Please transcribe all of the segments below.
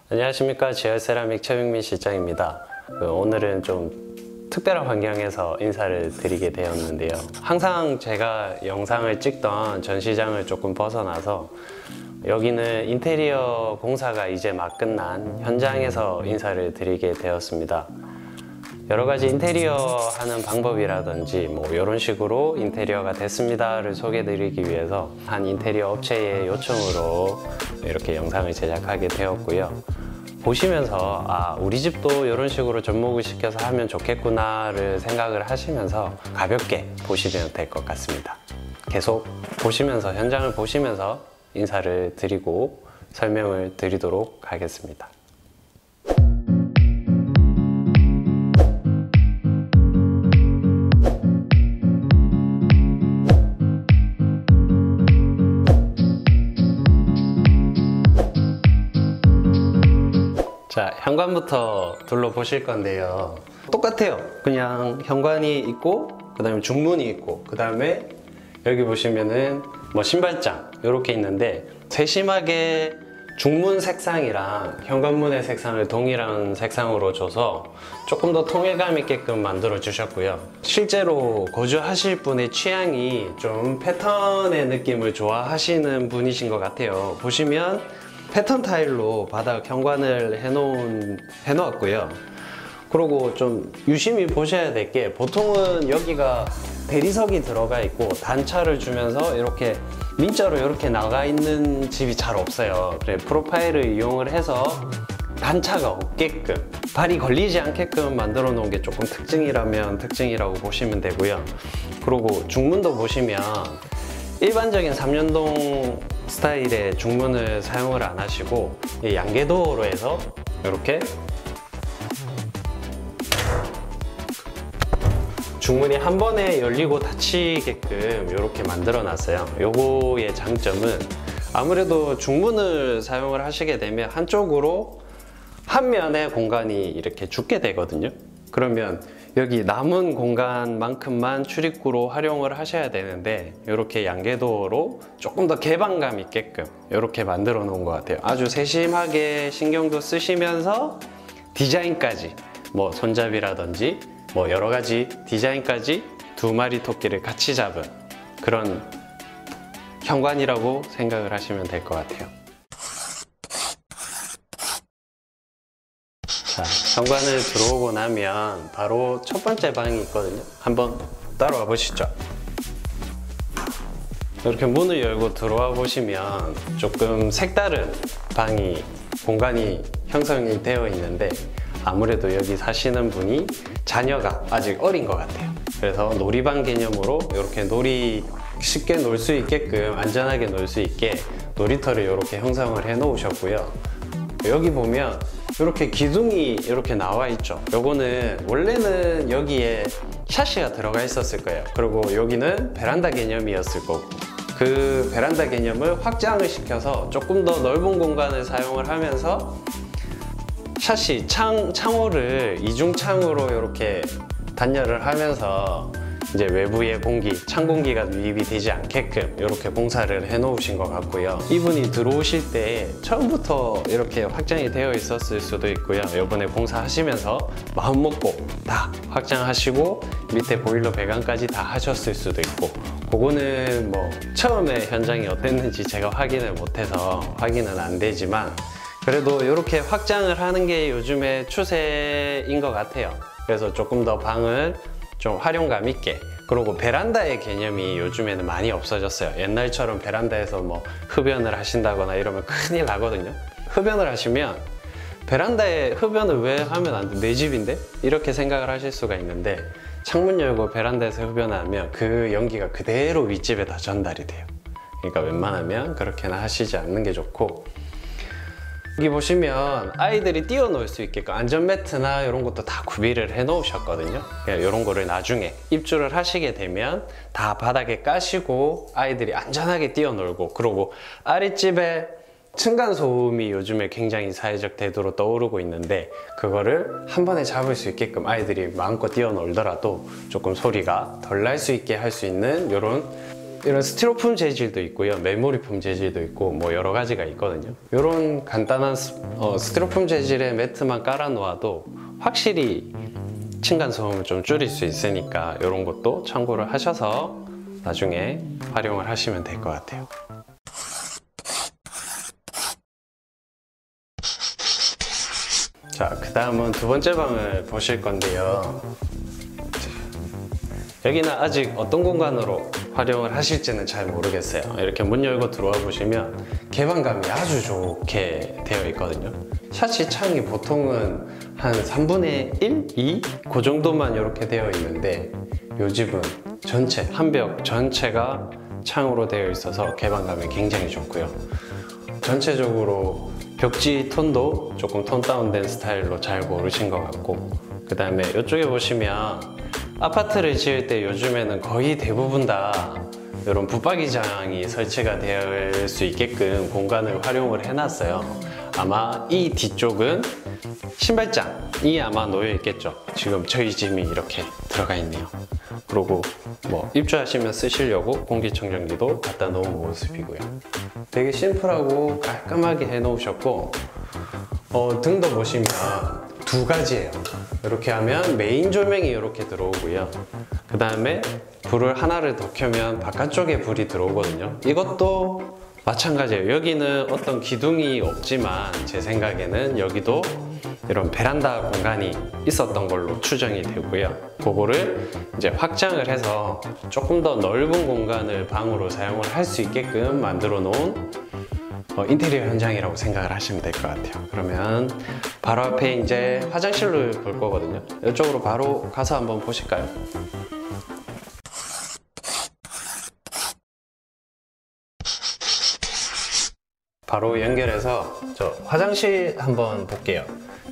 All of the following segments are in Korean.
안녕하십니까. 지열세라믹 최병민 실장입니다. 오늘은 좀 특별한 환경에서 인사를 드리게 되었는데요. 항상 제가 영상을 찍던 전시장을 조금 벗어나서 여기는 인테리어 공사가 이제 막 끝난 현장에서 인사를 드리게 되었습니다. 여러 가지 인테리어 하는 방법이라든지 뭐 이런 식으로 인테리어가 됐습니다를 소개해 드리기 위해서 한 인테리어 업체의 요청으로 이렇게 영상을 제작하게 되었고요. 보시면서 우리 집도 이런 식으로 접목을 시켜서 하면 좋겠구나를 생각을 하시면서 가볍게 보시면 될 것 같습니다. 계속 보시면서, 현장을 보시면서 인사를 드리고 설명을 드리도록 하겠습니다. 자, 현관부터 둘러보실 건데요. 똑같아요. 그냥 현관이 있고, 그 다음에 중문이 있고, 그 다음에 여기 보시면은 뭐 신발장 이렇게 있는데, 세심하게 중문 색상이랑 현관문의 색상을 동일한 색상으로 줘서 조금 더 통일감 있게끔 만들어 주셨고요. 실제로 거주하실 분의 취향이 좀 패턴의 느낌을 좋아하시는 분이신 것 같아요. 보시면 패턴 타일로 바닥 현관을 해놓았고요. 그리고 좀 유심히 보셔야 될 게, 보통은 여기가 대리석이 들어가 있고 단차를 주면서 이렇게 민자로 이렇게 나가 있는 집이 잘 없어요. 그래, 프로파일을 이용을 해서 단차가 없게끔, 발이 걸리지 않게끔 만들어 놓은 게 조금 특징이라면 특징이라고 보시면 되고요. 그리고 중문도 보시면 일반적인 3연동 스타일의 중문을 사용을 안 하시고 양계도어로 해서 이렇게 중문이 한 번에 열리고 닫히게끔 이렇게 만들어 놨어요. 요거의 장점은 아무래도 중문을 사용을 하시게 되면 한쪽으로 한 면의 공간이 이렇게 죽게 되거든요. 그러면 여기 남은 공간만큼만 출입구로 활용을 하셔야 되는데, 이렇게 양계도어로 조금 더 개방감 있게끔 이렇게 만들어 놓은 것 같아요. 아주 세심하게 신경도 쓰시면서 디자인까지, 뭐 손잡이라든지 뭐 여러 가지 디자인까지 두 마리 토끼를 같이 잡은 그런 현관이라고 생각을 하시면 될 것 같아요. 자, 현관을 들어오고 나면 바로 첫 번째 방이 있거든요. 한번 따라와 보시죠. 이렇게 문을 열고 들어와 보시면 조금 색다른 공간이 형성이 되어 있는데, 아무래도 여기 사시는 분이 자녀가 아직 어린 것 같아요. 그래서 놀이방 개념으로 이렇게 쉽게 놀 수 있게끔, 안전하게 놀 수 있게 놀이터를 이렇게 형성을 해 놓으셨고요. 여기 보면 이렇게 기둥이 이렇게 나와 있죠. 요거는 원래는 여기에 샤시가 들어가 있었을 거예요. 그리고 여기는 베란다 개념이었을 거고, 그 베란다 개념을 확장을 시켜서 조금 더 넓은 공간을 사용을 하면서 샤시 창호를 이중창으로 이렇게 단열을 하면서 이제 외부의 찬 공기가 유입이 되지 않게끔 이렇게 공사를 해 놓으신 것 같고요. 이분이 들어오실 때 처음부터 이렇게 확장이 되어 있었을 수도 있고요. 이번에 공사하시면서 마음 먹고 다 확장하시고 밑에 보일러 배관까지 다 하셨을 수도 있고, 그거는 뭐 처음에 현장이 어땠는지 제가 확인을 못해서 확인은 안 되지만, 그래도 이렇게 확장을 하는 게 요즘에 추세인 것 같아요. 그래서 조금 더 방을 좀 활용감 있게, 그리고 베란다의 개념이 요즘에는 많이 없어졌어요. 옛날처럼 베란다에서 뭐 흡연을 하신다거나 이러면 큰일 나거든요. 흡연을 하시면 베란다에 흡연을 왜 하면 안 돼? 내 집인데? 이렇게 생각을 하실 수가 있는데, 창문 열고 베란다에서 흡연을 하면 그 연기가 그대로 윗집에 다 전달이 돼요. 그러니까 웬만하면 그렇게는 하시지 않는 게 좋고, 여기 보시면 아이들이 뛰어놀 수 있게끔 안전매트나 이런 것도 다 구비를 해 놓으셨거든요. 이런 거를 나중에 입주를 하시게 되면 다 바닥에 까시고 아이들이 안전하게 뛰어놀고, 그리고 아랫집에 층간소음이 요즘에 굉장히 사회적 대두로 떠오르고 있는데, 그거를 한 번에 잡을 수 있게끔 아이들이 마음껏 뛰어놀더라도 조금 소리가 덜 날 수 있게 할 수 있는 이런 이런 스티로폼 재질도 있고요, 메모리폼 재질도 있고 뭐 여러 가지가 있거든요. 이런 간단한 스티로폼 재질의 매트만 깔아 놓아도 확실히 층간소음을 좀 줄일 수 있으니까 이런 것도 참고를 하셔서 나중에 활용을 하시면 될 것 같아요. 자, 그 다음은 두 번째 방을 보실 건데요. 여기는 아직 어떤 공간으로 활용을 하실지는 잘 모르겠어요. 이렇게 문 열고 들어와 보시면 개방감이 아주 좋게 되어 있거든요. 샤시 창이 보통은 한 3분의 1, 2? 그 정도만 이렇게 되어 있는데 이 집은 전체, 한 벽 전체가 창으로 되어 있어서 개방감이 굉장히 좋고요. 전체적으로 벽지 톤도 조금 톤 다운된 스타일로 잘 고르신 것 같고, 그 다음에 이쪽에 보시면 아파트를 지을 때 요즘에는 거의 대부분 다 이런 붙박이장이 설치가 될 수 있게끔 공간을 활용을 해놨어요. 아마 이 뒤쪽은 신발장이 아마 놓여 있겠죠. 지금 저희 집이 이렇게 들어가 있네요. 그리고 뭐 입주하시면 쓰시려고 공기청정기도 갖다 놓은 모습이고요. 되게 심플하고 깔끔하게 해 놓으셨고, 등도 보시면 두 가지예요. 이렇게 하면 메인 조명이 이렇게 들어오고요. 그 다음에 불을 하나를 더 켜면 바깥쪽에 불이 들어오거든요. 이것도 마찬가지예요. 여기는 어떤 기둥이 없지만 제 생각에는 여기도 이런 베란다 공간이 있었던 걸로 추정이 되고요. 그거를 이제 확장을 해서 조금 더 넓은 공간을 방으로 사용을 할 수 있게끔 만들어 놓은 인테리어 현장이라고 생각을 하시면 될 것 같아요. 그러면 바로 앞에 이제 화장실을 볼 거거든요. 이쪽으로 바로 가서 한번 보실까요? 바로 연결해서 저 화장실 한번 볼게요.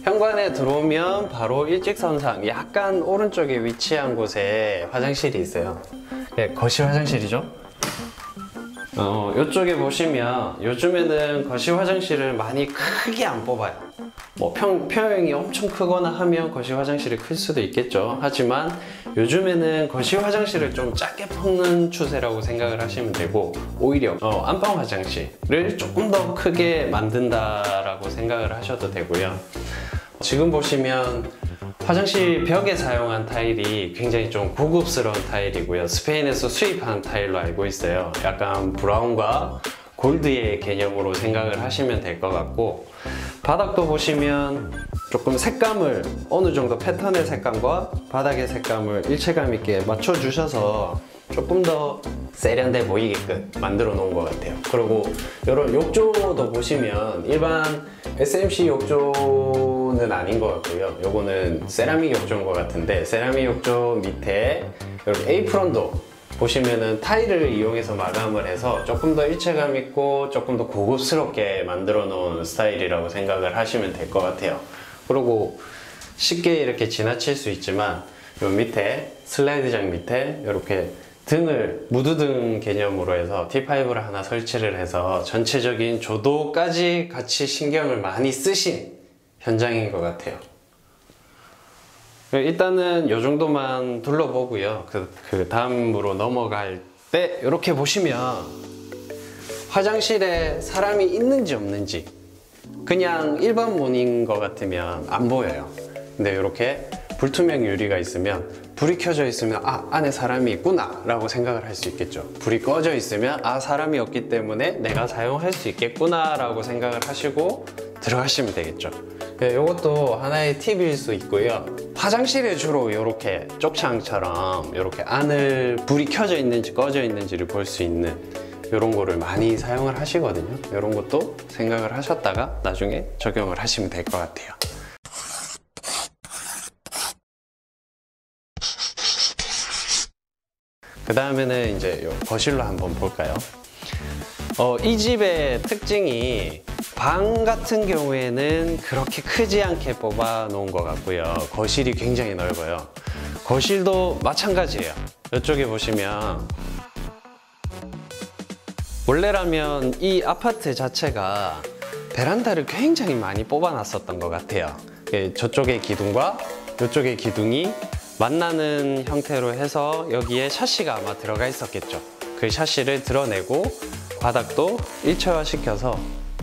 현관에 들어오면 바로 일직선상 약간 오른쪽에 위치한 곳에 화장실이 있어요. 네, 거실 화장실이죠. 이쪽에 보시면 요즘에는 거실 화장실을 많이 크게 안 뽑아요. 뭐 평형이 엄청 크거나 하면 거실 화장실이 클 수도 있겠죠. 하지만 요즘에는 거실 화장실을 좀 작게 뽑는 추세라고 생각을 하시면 되고, 오히려 안방 화장실을 조금 더 크게 만든다라고 생각을 하셔도 되고요. 지금 보시면 화장실 벽에 사용한 타일이 굉장히 좀 고급스러운 타일이고요. 스페인에서 수입한 타일로 알고 있어요. 약간 브라운과 골드의 개념으로 생각을 하시면 될 것 같고, 바닥도 보시면 조금 색감을 어느 정도 패턴의 색감과 바닥의 색감을 일체감 있게 맞춰 주셔서 조금 더 세련돼 보이게끔 만들어 놓은 것 같아요. 그리고 이런 욕조도 보시면 일반 SMC 욕조는 아닌 것 같고요. 요거는 세라믹 욕조인 것 같은데, 세라믹 욕조 밑에 이렇게 에이프런도 보시면은 타일을 이용해서 마감을 해서 조금 더 일체감 있고 조금 더 고급스럽게 만들어 놓은 스타일이라고 생각을 하시면 될 것 같아요. 그리고 쉽게 이렇게 지나칠 수 있지만 요 밑에 슬라이드장 밑에 이렇게 등을 무드등 개념으로 해서 T5를 하나 설치를 해서 전체적인 조도까지 같이 신경을 많이 쓰신 현장인 것 같아요. 일단은 이 정도만 둘러보고요. 그 다음으로 넘어갈 때 이렇게 보시면 화장실에 사람이 있는지 없는지 그냥 일반 문인 것 같으면 안 보여요. 근데 이렇게 불투명 유리가 있으면, 불이 켜져 있으면 아, 안에 사람이 있구나 라고 생각을 할 수 있겠죠. 불이 꺼져 있으면 아, 사람이 없기 때문에 내가 사용할 수 있겠구나 라고 생각을 하시고 들어가시면 되겠죠. 이것도 하나의 팁일 수 있고요. 화장실에 주로 이렇게 쪽창처럼 이렇게 안을 불이 켜져 있는지 꺼져 있는지를 볼 수 있는 이런 거를 많이 사용을 하시거든요. 이런 것도 생각을 하셨다가 나중에 적용을 하시면 될 것 같아요. 그 다음에는 이제 거실로 한번 볼까요? 이 집의 특징이 방 같은 경우에는 그렇게 크지 않게 뽑아 놓은 것 같고요. 거실이 굉장히 넓어요. 거실도 마찬가지예요. 이쪽에 보시면 원래라면 이 아파트 자체가 베란다를 굉장히 많이 뽑아 놨었던 것 같아요. 저쪽의 기둥과 이쪽의 기둥이 만나는 형태로 해서 여기에 샤시가 아마 들어가 있었겠죠. 그 샤시를 드러내고 바닥도 일체화 시켜서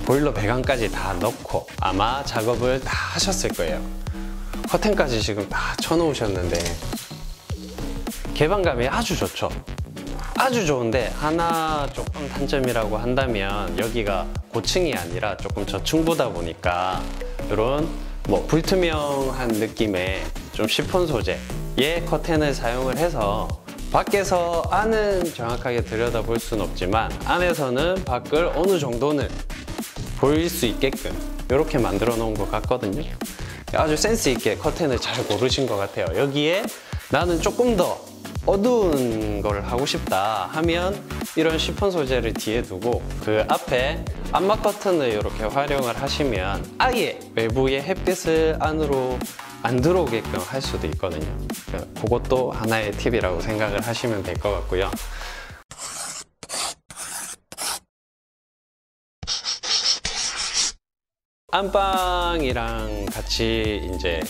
보일러 배관까지 다 넣고 아마 작업을 다 하셨을 거예요. 커튼까지 지금 다 쳐놓으셨는데 개방감이 아주 좋죠. 아주 좋은데 하나 조금 단점이라고 한다면 여기가 고층이 아니라 조금 저층보다 보니까 이런 뭐 불투명한 느낌의 좀 시폰 소재의 커튼을 사용을 해서 밖에서 안은 정확하게 들여다볼 수는 없지만 안에서는 밖을 어느 정도는 보일 수 있게끔 이렇게 만들어 놓은 것 같거든요. 아주 센스 있게 커튼을 잘 고르신 것 같아요. 여기에 나는 조금 더 어두운 걸 하고 싶다 하면 이런 시폰 소재를 뒤에 두고 그 앞에 암막 커튼을 이렇게 활용을 하시면 아예 외부의 햇빛을 안으로 안 들어오게끔 할 수도 있거든요. 그것도 하나의 팁이라고 생각을 하시면 될 것 같고요. 안방이랑 같이 이제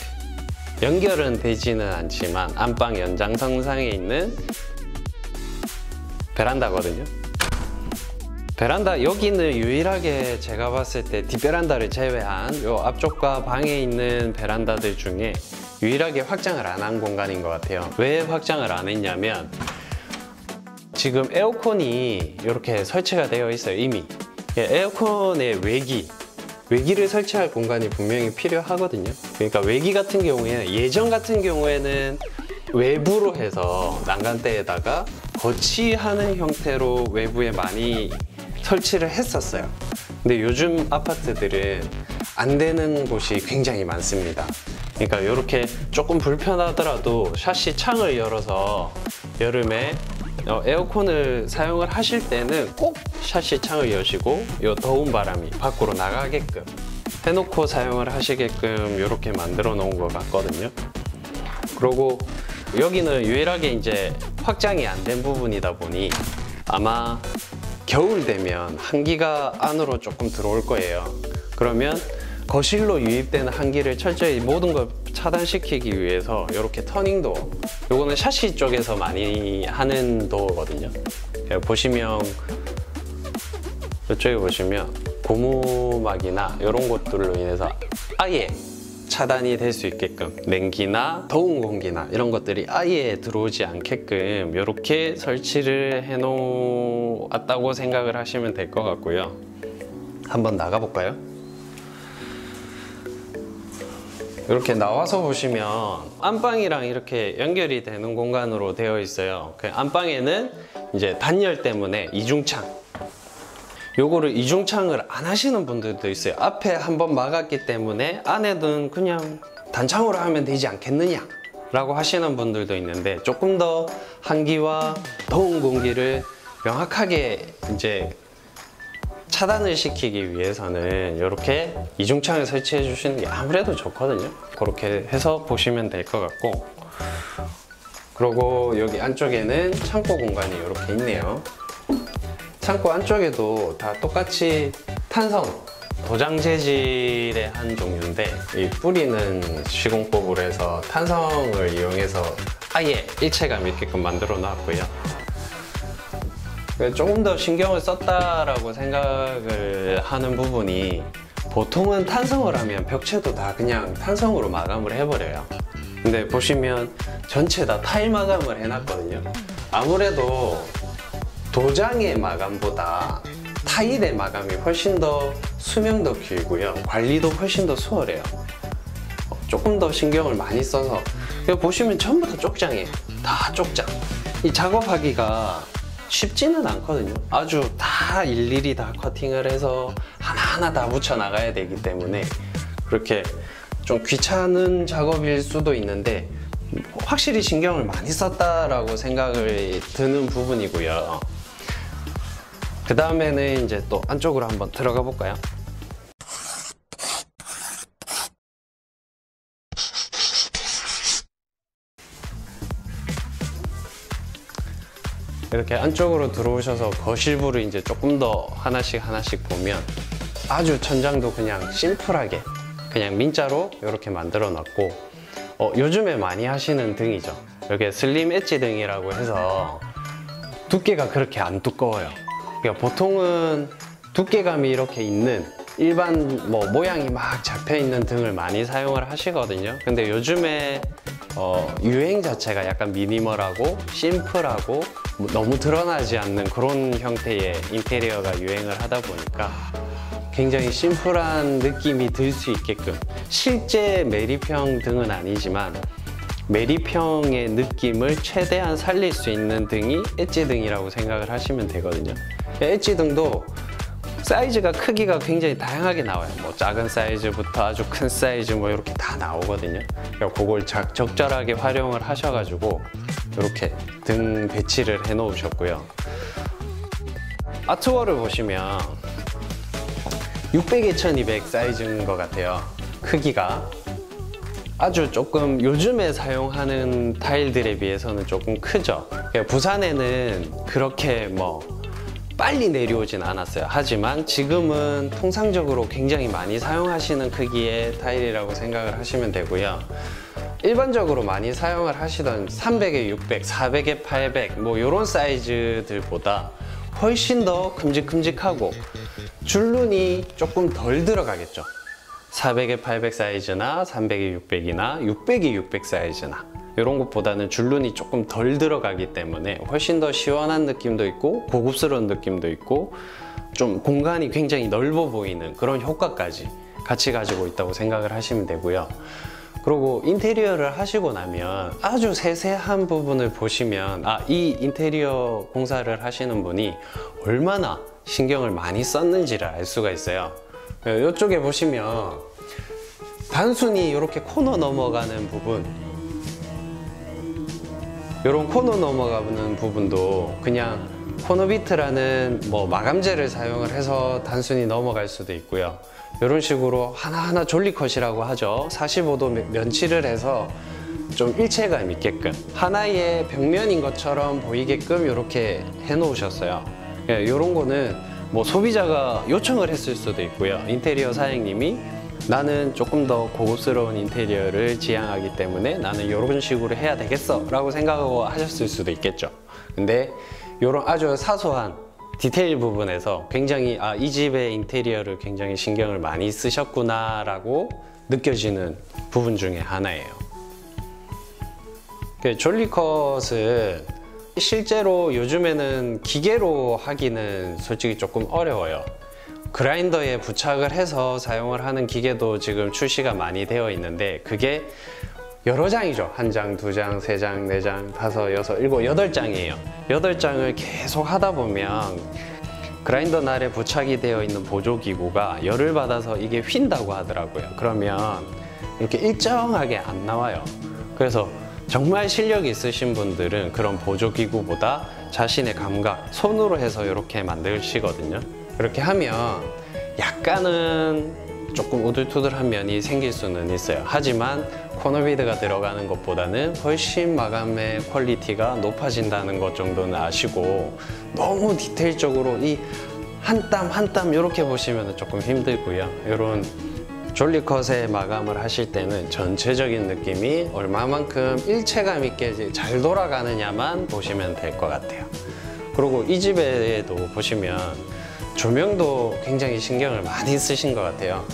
연결은 되지는 않지만 안방 연장선상에 있는 베란다거든요. 베란다 여기는 유일하게 제가 봤을 때 뒷베란다를 제외한 요 앞쪽과 방에 있는 베란다들 중에 유일하게 확장을 안 한 공간인 것 같아요. 왜 확장을 안 했냐면 지금 에어컨이 이렇게 설치가 되어 있어요. 이미 에어컨의 외기를 설치할 공간이 분명히 필요하거든요. 그러니까 외기 같은 경우에는 예전 같은 경우에는 외부로 해서 난간대에다가 거치하는 형태로 외부에 많이 설치를 했었어요. 근데 요즘 아파트들은 안 되는 곳이 굉장히 많습니다. 그러니까 이렇게 조금 불편하더라도 샤시 창을 열어서 여름에 에어컨을 사용을 하실 때는 꼭 샤시 창을 여시고 이 더운 바람이 밖으로 나가게끔 해놓고 사용을 하시게끔 이렇게 만들어 놓은 것 같거든요. 그리고 여기는 유일하게 이제 확장이 안 된 부분이다 보니 아마 겨울 되면 한기가 안으로 조금 들어올 거예요. 그러면 거실로 유입되는 한기를 철저히 모든 걸 차단시키기 위해서 이렇게 터닝 도어, 요거는 샤시 쪽에서 많이 하는 도어거든요. 보시면 이쪽에 보시면 고무막이나 이런 것들로 인해서 아예 차단이 될 수 있게끔 냉기나 더운 공기나 이런 것들이 아예 들어오지 않게끔 이렇게 설치를 해 놓았다고 생각을 하시면 될 것 같고요. 한번 나가 볼까요? 이렇게 나와서 보시면 안방이랑 이렇게 연결이 되는 공간으로 되어 있어요. 그 안방에는 이제 단열 때문에 이중창, 요거를 이중창을 안 하시는 분들도 있어요. 앞에 한번 막았기 때문에 안에는 그냥 단창으로 하면 되지 않겠느냐 라고 하시는 분들도 있는데, 조금 더 한기와 더운 공기를 명확하게 이제 차단을 시키기 위해서는 이렇게 이중창을 설치해 주시는 게 아무래도 좋거든요. 그렇게 해서 보시면 될 것 같고, 그리고 여기 안쪽에는 창고 공간이 이렇게 있네요. 창고 안쪽에도 다 똑같이 탄성, 도장 재질의 한 종류인데, 이 뿌리는 시공법으로 해서 탄성을 이용해서 아예 일체감 있게끔 만들어 놨고요. 조금 더 신경을 썼다라고 생각을 하는 부분이, 보통은 탄성을 하면 벽체도 다 그냥 탄성으로 마감을 해버려요. 근데 보시면 전체 다 타일 마감을 해놨거든요. 아무래도 도장의 마감보다 타일의 마감이 훨씬 더 수명도 길고요, 관리도 훨씬 더 수월해요. 조금 더 신경을 많이 써서, 보시면 전부 다 쪽장이에요. 다 쪽장. 이 작업하기가 쉽지는 않거든요. 아주 다 일일이 다 커팅을 해서 하나하나 다 붙여 나가야 되기 때문에 그렇게 좀 귀찮은 작업일 수도 있는데, 확실히 신경을 많이 썼다라고 생각을 드는 부분이고요. 그 다음에는 이제 또 안쪽으로 한번 들어가 볼까요? 이렇게 안쪽으로 들어오셔서 거실부를 이제 조금 더 하나씩 보면 아주 천장도 그냥 심플하게 그냥 민자로 이렇게 만들어 놨고, 요즘에 많이 하시는 등이죠. 이렇게 슬림 엣지 등이라고 해서 두께가 그렇게 안 두꺼워요. 그러니까 보통은 두께감이 이렇게 있는 일반 뭐 모양이 막 잡혀 있는 등을 많이 사용을 하시거든요. 근데 요즘에 유행 자체가 약간 미니멀하고 심플하고 너무 드러나지 않는 그런 형태의 인테리어가 유행을 하다 보니까 굉장히 심플한 느낌이 들 수 있게끔, 실제 메리평 등은 아니지만 메리평의 느낌을 최대한 살릴 수 있는 등이 엣지 등이라고 생각을 하시면 되거든요. 엣지 등도 사이즈가, 크기가 굉장히 다양하게 나와요. 뭐 작은 사이즈부터 아주 큰 사이즈 뭐 이렇게 다 나오거든요. 그걸 적절하게 활용을 하셔가지고 이렇게 등 배치를 해 놓으셨고요. 아트월을 보시면 600에 1200 사이즈인 것 같아요. 크기가 아주 조금 요즘에 사용하는 타일들에 비해서는 조금 크죠. 부산에는 그렇게 뭐 빨리 내려오진 않았어요. 하지만 지금은 통상적으로 굉장히 많이 사용하시는 크기의 타일이라고 생각을 하시면 되고요. 일반적으로 많이 사용을 하시던 300에 600, 400에 800 뭐 이런 사이즈들보다 훨씬 더 큼직큼직하고 줄눈이 조금 덜 들어가겠죠. 400에 800 사이즈나 300에 600이나 600에 600 사이즈나 이런 것보다는 줄눈이 조금 덜 들어가기 때문에 훨씬 더 시원한 느낌도 있고 고급스러운 느낌도 있고 좀 공간이 굉장히 넓어 보이는 그런 효과까지 같이 가지고 있다고 생각을 하시면 되고요. 그리고 인테리어를 하시고 나면 아주 세세한 부분을 보시면 이 인테리어 공사를 하시는 분이 얼마나 신경을 많이 썼는지를 알 수가 있어요. 이쪽에 보시면 단순히 이렇게 코너 넘어가는 부분, 이런 코너 넘어가는 부분도 그냥 코너비트라는 뭐 마감재를 사용을 해서 단순히 넘어갈 수도 있고요. 이런 식으로 하나하나 졸리컷이라고 하죠. 45도 면치를 해서 좀 일체감 있게끔 하나의 벽면인 것처럼 보이게끔 이렇게 해 놓으셨어요. 이런 거는 뭐 소비자가 요청을 했을 수도 있고요. 인테리어 사장님이 나는 조금 더 고급스러운 인테리어를 지향하기 때문에 나는 이런 식으로 해야 되겠어 라고 생각하고 하셨을 수도 있겠죠. 근데 이런 아주 사소한 디테일 부분에서 굉장히 이 집의 인테리어를 굉장히 신경을 많이 쓰셨구나 라고 느껴지는 부분 중에 하나예요. 졸리컷은 실제로 요즘에는 기계로 하기는 솔직히 조금 어려워요. 그라인더에 부착을 해서 사용을 하는 기계도 지금 출시가 많이 되어 있는데 그게 여러 장이죠. 한 장, 두 장, 세 장, 네 장, 다섯, 여섯, 일곱, 8장이에요. 8장을 계속 하다 보면 그라인더 날에 부착이 되어 있는 보조기구가 열을 받아서 이게 휜다고 하더라고요. 그러면 이렇게 일정하게 안 나와요. 그래서 정말 실력이 있으신 분들은 그런 보조기구보다 자신의 감각, 손으로 해서 이렇게 만드시거든요. 그렇게 하면 약간은 조금 우둘투둘한 면이 생길 수는 있어요. 하지만 코너비드가 들어가는 것보다는 훨씬 마감의 퀄리티가 높아진다는 것 정도는 아시고, 너무 디테일적으로 이 한 땀 한 땀 이렇게 보시면 조금 힘들고요. 이런 졸리컷에 마감을 하실 때는 전체적인 느낌이 얼마만큼 일체감 있게 잘 돌아가느냐만 보시면 될 것 같아요. 그리고 이 집에도 보시면 조명도 굉장히 신경을 많이 쓰신 것 같아요.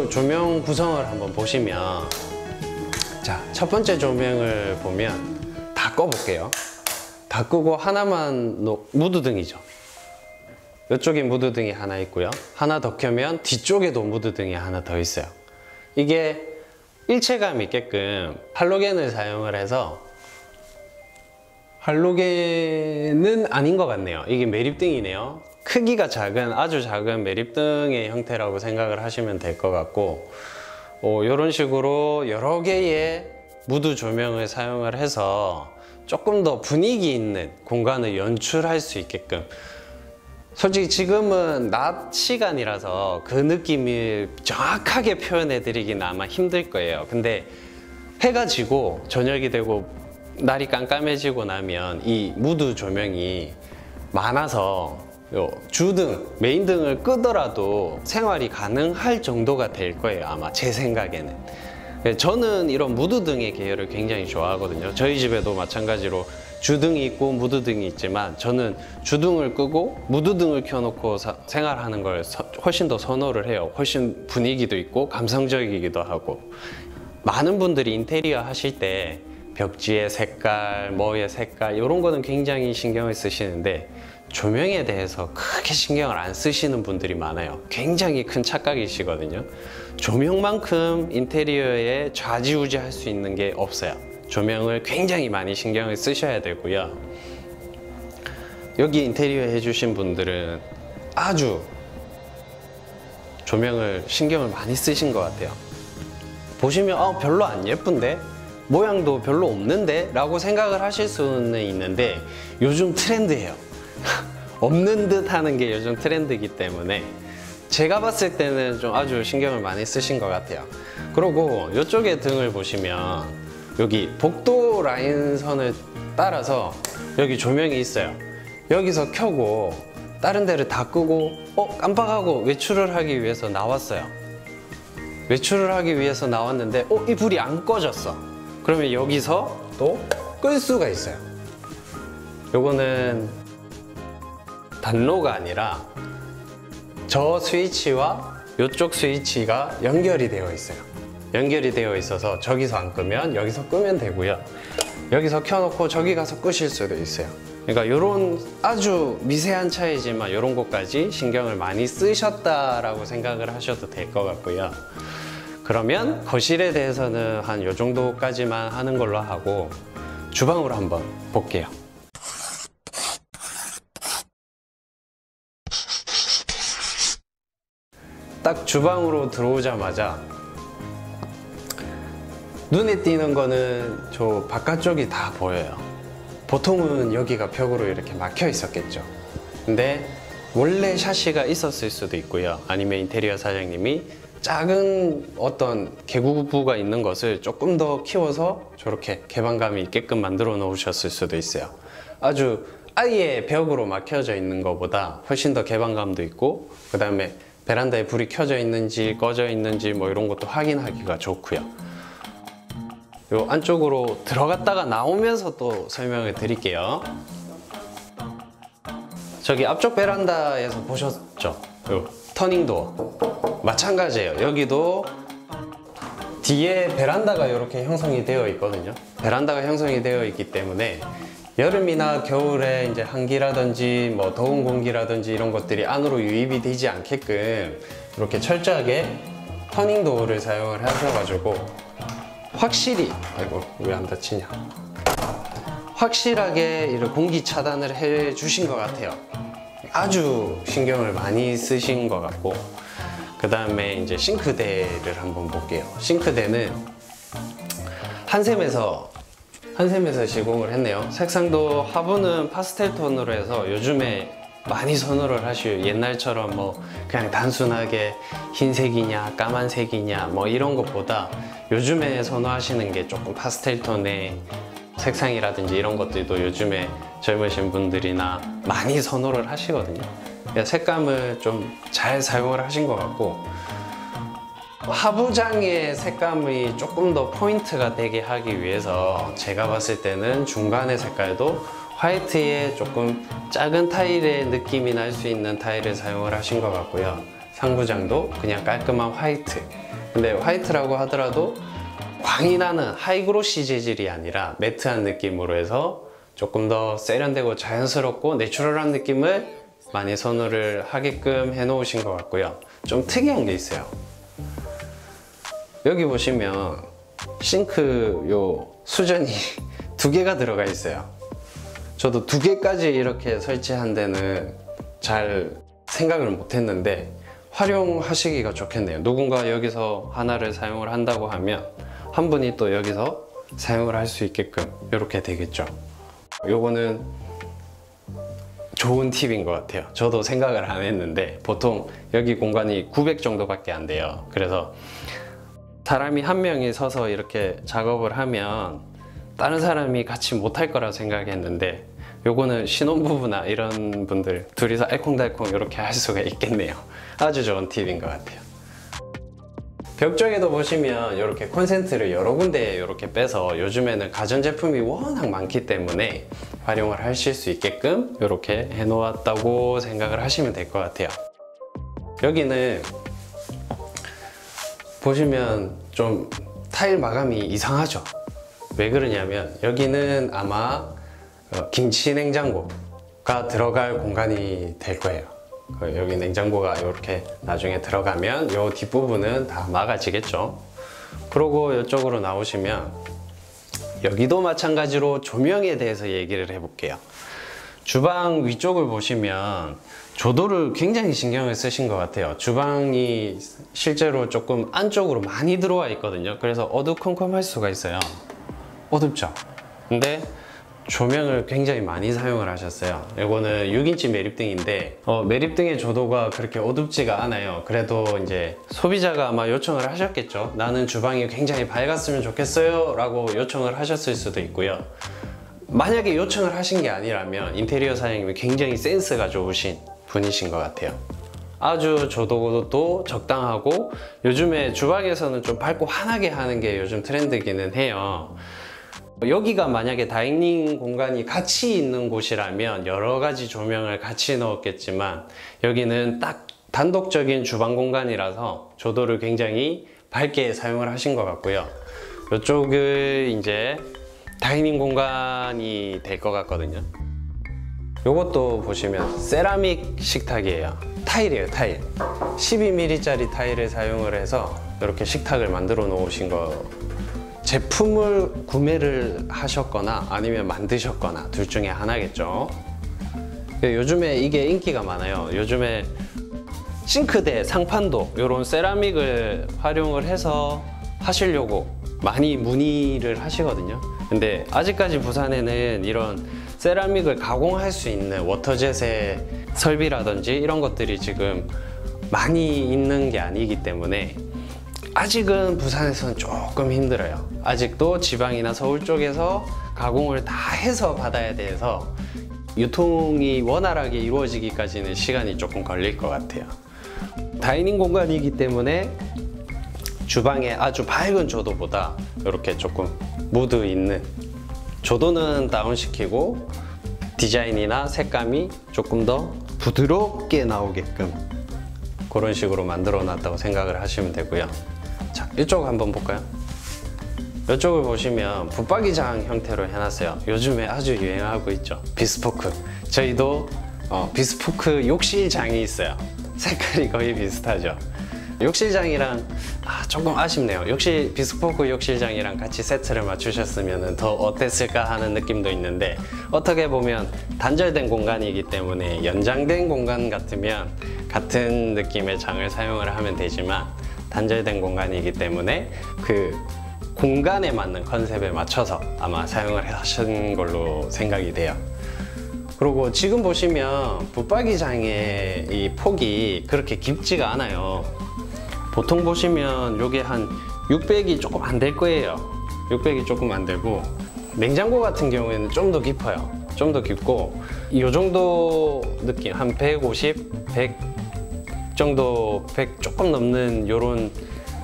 조명 구성을 한번 보시면, 자, 첫 번째 조명을 보면 다 꺼볼게요. 다 끄고 하나만 무드등이죠. 이쪽에 무드등이 하나 있고요. 하나 더 켜면 뒤쪽에도 무드등이 하나 더 있어요. 이게 일체감 있게끔 할로겐을 사용을 해서, 할로겐은 아닌 것 같네요. 이게 매립등이네요. 크기가 작은, 아주 작은 매립등의 형태라고 생각을 하시면 될 것 같고, 이런 식으로 여러 개의 무드 조명을 사용을 해서 조금 더 분위기 있는 공간을 연출할 수 있게끔, 솔직히 지금은 낮 시간이라서 그 느낌을 정확하게 표현해 드리긴 아마 힘들 거예요. 근데 해가 지고 저녁이 되고 날이 깜깜해지고 나면 이 무드 조명이 많아서 주등, 메인등을 끄더라도 생활이 가능할 정도가 될 거예요. 아마 제 생각에는. 저는 이런 무드등의 계열을 굉장히 좋아하거든요. 저희 집에도 마찬가지로 주등이 있고 무드등이 있지만 저는 주등을 끄고 무드등을 켜놓고 생활하는 걸 훨씬 더 선호를 해요. 훨씬 분위기도 있고 감성적이기도 하고. 많은 분들이 인테리어 하실 때 벽지의 색깔, 뭐의 색깔 이런 거는 굉장히 신경을 쓰시는데 조명에 대해서 크게 신경을 안 쓰시는 분들이 많아요. 굉장히 큰 착각이시거든요. 조명만큼 인테리어에 좌지우지할 수 있는 게 없어요. 조명을 굉장히 많이 신경을 쓰셔야 되고요. 여기 인테리어 해주신 분들은 아주 조명을 신경을 많이 쓰신 것 같아요. 보시면 별로 안 예쁜데? 모양도 별로 없는데? 라고 생각을 하실 수는 있는데 요즘 트렌드예요. 없는 듯 하는 게 요즘 트렌드이기 때문에 제가 봤을 때는 좀 아주 신경을 많이 쓰신 것 같아요. 그리고 이쪽에 등을 보시면 여기 복도 라인선을 따라서 여기 조명이 있어요. 여기서 켜고 다른 데를 다 끄고 깜빡하고 외출을 하기 위해서 나왔어요. 외출을 하기 위해서 나왔는데 이 불이 안 꺼졌어. 그러면 여기서 또 끌 수가 있어요. 요거는 단로가 아니라 저 스위치와 이쪽 스위치가 연결이 되어 있어요. 연결이 되어 있어서 저기서 안 끄면 여기서 끄면 되고요. 여기서 켜놓고 저기 가서 끄실 수도 있어요. 그러니까 이런 아주 미세한 차이지만 이런 것까지 신경을 많이 쓰셨다라고 생각을 하셔도 될 것 같고요. 그러면 거실에 대해서는 한 이 정도까지만 하는 걸로 하고 주방으로 한번 볼게요. 딱 주방으로 들어오자마자 눈에 띄는 거는 저 바깥쪽이 다 보여요. 보통은 여기가 벽으로 이렇게 막혀 있었겠죠. 근데 원래 샤시가 있었을 수도 있고요. 아니면 인테리어 사장님이 작은 어떤 개구부가 있는 것을 조금 더 키워서 저렇게 개방감이 있게끔 만들어 놓으셨을 수도 있어요. 아주 아예 벽으로 막혀져 있는 것보다 훨씬 더 개방감도 있고, 그 다음에 베란다에 불이 켜져 있는지 꺼져 있는지 뭐 이런 것도 확인하기가 좋고요. 요 안쪽으로 들어갔다가 나오면서 또 설명을 드릴게요. 저기 앞쪽 베란다에서 보셨죠? 요 터닝도어 마찬가지예요. 여기도 뒤에 베란다가 이렇게 형성이 되어 있거든요. 베란다가 형성이 되어 있기 때문에 여름이나 겨울에 이제 한기라든지 뭐 더운 공기라든지 이런 것들이 안으로 유입이 되지 않게끔 이렇게 철저하게 터닝도어를 사용을 하셔가지고 확실히, 아이고 왜 안 닫히냐, 확실하게 이런 공기 차단을 해 주신 것 같아요. 아주 신경을 많이 쓰신 것 같고, 그 다음에 이제 싱크대를 한번 볼게요. 싱크대는 한샘에서 시공을 했네요. 색상도 하부는 파스텔 톤으로 해서 요즘에 많이 선호를 하시요. 옛날처럼 뭐 그냥 단순하게 흰색이냐 까만색이냐 뭐 이런 것보다 요즘에 선호하시는 게 조금 파스텔 톤의 색상이라든지 이런 것들도 요즘에 젊으신 분들이나 많이 선호를 하시거든요. 색감을 좀 잘 사용을 하신 것 같고, 하부장의 색감이 조금 더 포인트가 되게 하기 위해서 제가 봤을 때는 중간의 색깔도 화이트에 조금 작은 타일의 느낌이 날 수 있는 타일을 사용을 하신 것 같고요. 상부장도 그냥 깔끔한 화이트. 근데 화이트라고 하더라도 광이 나는 하이그로시 재질이 아니라 매트한 느낌으로 해서 조금 더 세련되고 자연스럽고 내추럴한 느낌을 많이 선호를 하게끔 해 놓으신 것 같고요. 좀 특이한 게 있어요. 여기 보시면 싱크 요 수전이 두 개가 들어가 있어요. 저도 두 개까지 이렇게 설치한 데는 잘 생각을 못 했는데 활용하시기가 좋겠네요. 누군가 여기서 하나를 사용을 한다고 하면 한 분이 또 여기서 사용을 할 수 있게끔 이렇게 되겠죠. 요거는 좋은 팁인 것 같아요. 저도 생각을 안 했는데 보통 여기 공간이 900 정도밖에 안 돼요. 그래서 사람이 한 명이 서서 이렇게 작업을 하면 다른 사람이 같이 못할 거라 생각했는데 요거는 신혼부부나 이런 분들 둘이서 알콩달콩 이렇게 할 수가 있겠네요. 아주 좋은 팁인 것 같아요. 벽 쪽에도 보시면 이렇게 콘센트를 여러 군데 이렇게 빼서 요즘에는 가전제품이 워낙 많기 때문에 활용을 하실 수 있게끔 이렇게 해 놓았다고 생각을 하시면 될 것 같아요. 여기는 보시면 좀 타일 마감이 이상하죠. 왜 그러냐면 여기는 아마 김치 냉장고가 들어갈 공간이 될 거예요. 여기 냉장고가 이렇게 나중에 들어가면 이 뒷부분은 다 막아지겠죠. 그리고 이쪽으로 나오시면 여기도 마찬가지로 조명에 대해서 얘기를 해볼게요. 주방 위쪽을 보시면 조도를 굉장히 신경을 쓰신 것 같아요. 주방이 실제로 조금 안쪽으로 많이 들어와 있거든요. 그래서 어두컴컴할 수가 있어요. 어둡죠? 근데 조명을 굉장히 많이 사용을 하셨어요. 이거는 6인치 매립등인데 매립등의 조도가 그렇게 어둡지가 않아요. 그래도 이제 소비자가 아마 요청을 하셨겠죠. 나는 주방이 굉장히 밝았으면 좋겠어요 라고 요청을 하셨을 수도 있고요. 만약에 요청을 하신 게 아니라면 인테리어 사장님이 굉장히 센스가 좋으신 분이신 것 같아요. 아주 조도도 적당하고, 요즘에 주방에서는 좀 밝고 환하게 하는 게 요즘 트렌드기는 해요. 여기가 만약에 다이닝 공간이 같이 있는 곳이라면 여러 가지 조명을 같이 넣었겠지만, 여기는 딱 단독적인 주방 공간이라서 조도를 굉장히 밝게 사용을 하신 것 같고요. 이쪽은 이제 다이닝 공간이 될 것 같거든요. 이것도 보시면 세라믹 식탁이에요. 타일이에요, 타일. 12mm 짜리 타일을 사용을 해서 이렇게 식탁을 만들어 놓으신 거, 제품을 구매를 하셨거나 아니면 만드셨거나 둘 중에 하나겠죠. 요즘에 이게 인기가 많아요. 요즘에 싱크대, 상판도 이런 세라믹을 활용을 해서 하시려고 많이 문의를 하시거든요. 근데 아직까지 부산에는 이런 세라믹을 가공할 수 있는 워터젯의 설비라든지 이런 것들이 지금 많이 있는 게 아니기 때문에 아직은 부산에서는 조금 힘들어요. 아직도 지방이나 서울 쪽에서 가공을 다 해서 받아야 돼서 유통이 원활하게 이루어지기까지는 시간이 조금 걸릴 것 같아요. 다이닝 공간이기 때문에 주방에 아주 밝은 조도보다 이렇게 조금 무드 있는 조도는 다운시키고 디자인이나 색감이 조금 더 부드럽게 나오게끔 그런 식으로 만들어 놨다고 생각을 하시면 되고요. 자, 이쪽 한번 볼까요? 이쪽을 보시면 붙박이장 형태로 해놨어요. 요즘에 아주 유행하고 있죠. 비스포크. 저희도 비스포크 욕실장이 있어요. 색깔이 거의 비슷하죠. 욕실장이랑 조금 아쉽네요. 비스포크 욕실장이랑 같이 세트를 맞추셨으면 더 어땠을까 하는 느낌도 있는데, 어떻게 보면 단절된 공간이기 때문에 연장된 공간 같으면 같은 느낌의 장을 사용을 하면 되지만, 단절된 공간이기 때문에 그 공간에 맞는 컨셉에 맞춰서 아마 사용을 하신 걸로 생각이 돼요. 그리고 지금 보시면 붙박이장의 이 폭이 그렇게 깊지가 않아요. 보통 보시면 요게 한 600이 조금 안 될 거예요. 600이 조금 안 되고, 냉장고 같은 경우에는 좀 더 깊어요. 좀 더 깊고, 이 정도 느낌, 한 150, 100 정도, 100 조금 넘는 요런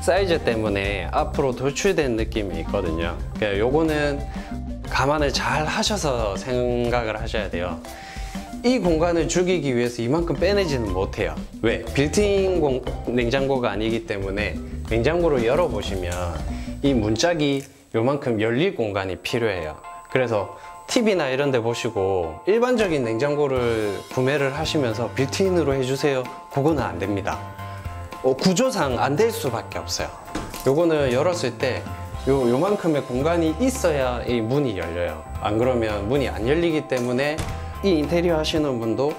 사이즈 때문에 앞으로 돌출된 느낌이 있거든요. 그러니까 요거는 감안을 잘 하셔서 생각을 하셔야 돼요. 이 공간을 죽이기 위해서 이만큼 빼내지는 못해요. 왜? 빌트인 냉장고가 아니기 때문에 냉장고를 열어보시면 이 문짝이 요만큼 열릴 공간이 필요해요. 그래서 TV나 이런 데 보시고 일반적인 냉장고를 구매를 하시면서 빌트인으로 해주세요, 그거는 안 됩니다. 구조상 안 될 수밖에 없어요. 요거는 열었을 때 요만큼의 공간이 있어야 이 문이 열려요. 안 그러면 문이 안 열리기 때문에 이 인테리어 하시는 분도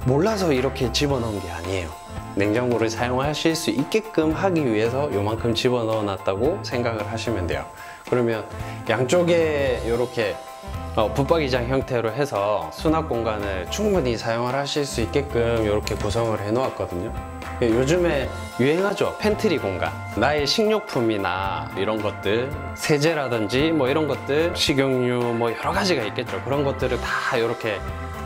몰라서 이렇게 집어넣은 게 아니에요. 냉장고를 사용하실 수 있게끔 하기 위해서 요만큼 집어넣어 놨다고 생각을 하시면 돼요. 그러면 양쪽에 이렇게 붙박이장 형태로 해서 수납 공간을 충분히 사용을 하실 수 있게끔 이렇게 구성을 해 놓았거든요. 요즘에 유행하죠. 팬트리 공간. 나의 식료품이나 이런 것들, 세제라든지 뭐 이런 것들, 식용유 뭐 여러 가지가 있겠죠. 그런 것들을 다 이렇게